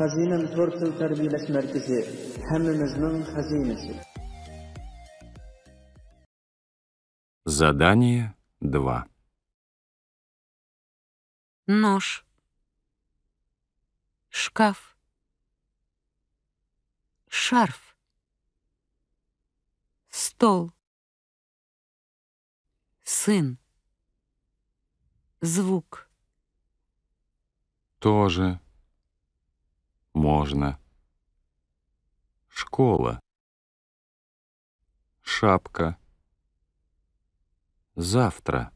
Xazinem Tortil Terbiyeleş Merkezi, hemmimizin hazinesi. Задание 2. Нож, шкаф, шарф, стол, сын, звук, Тоже. Можно. Школа. Шапка. Завтра.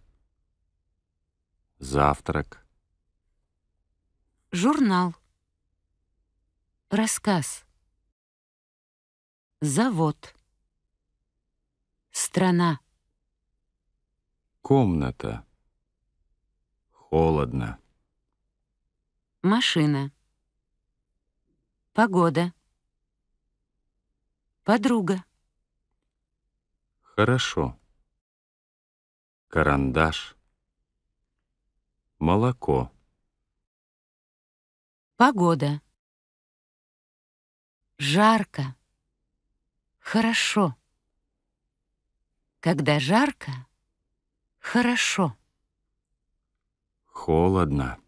Завтрак. журнал, рассказ, завод, страна, Комната. Холодно. машина, погода, подруга, Хорошо. Карандаш. Молоко. погода, жарко, хорошо. Когда жарко, хорошо. Холодно.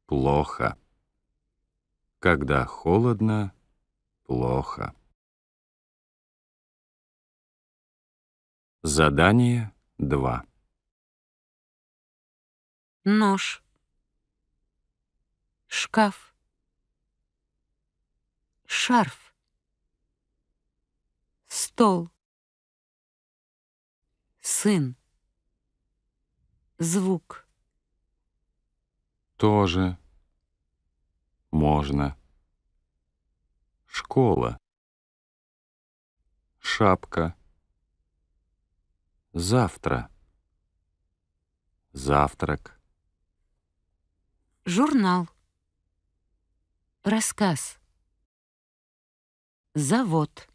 Плохо. Когда холодно, плохо. Задание 2. Нож, шкаф, шарф, стол, сын, звук, Тоже. Можно. Школа. Шапка. Завтра. Завтрак. журнал, рассказ, завод,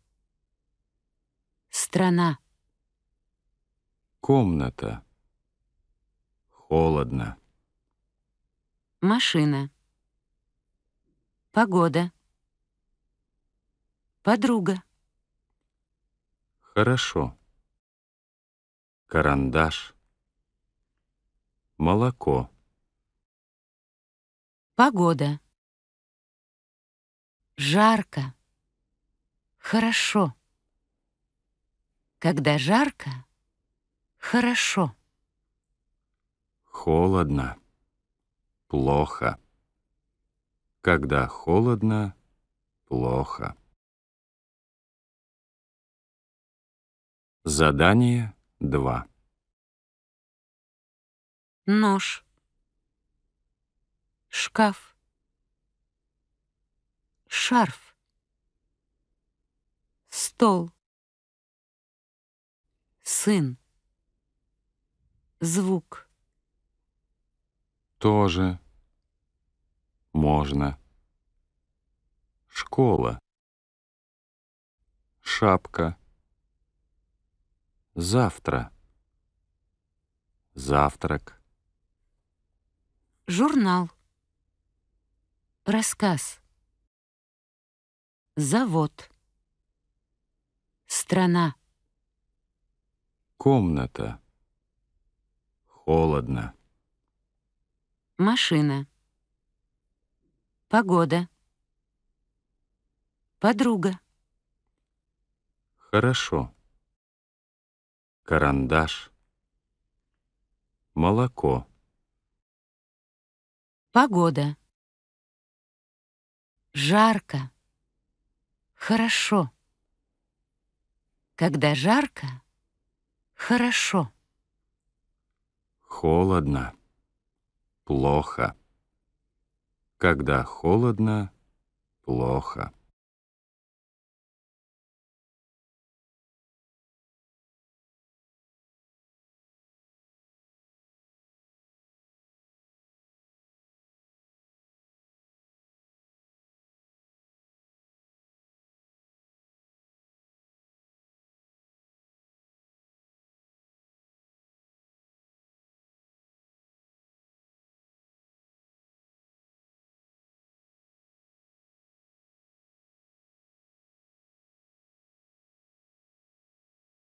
страна, Комната. Холодно. машина, погода, подруга, Хорошо. Карандаш. Молоко. погода, жарко, хорошо. Когда жарко, хорошо. Холодно. Плохо. Когда холодно, плохо. Задание 2. Нож, шкаф, шарф, стол, сын, звук, Тоже. Можно. Школа. Шапка. Завтра. Завтрак. журнал, рассказ, завод, страна, Комната. Холодно. машина, погода, подруга, Хорошо. Карандаш. Молоко. погода, жарко, хорошо. Когда жарко, хорошо. Холодно. Плохо. Когда холодно, плохо.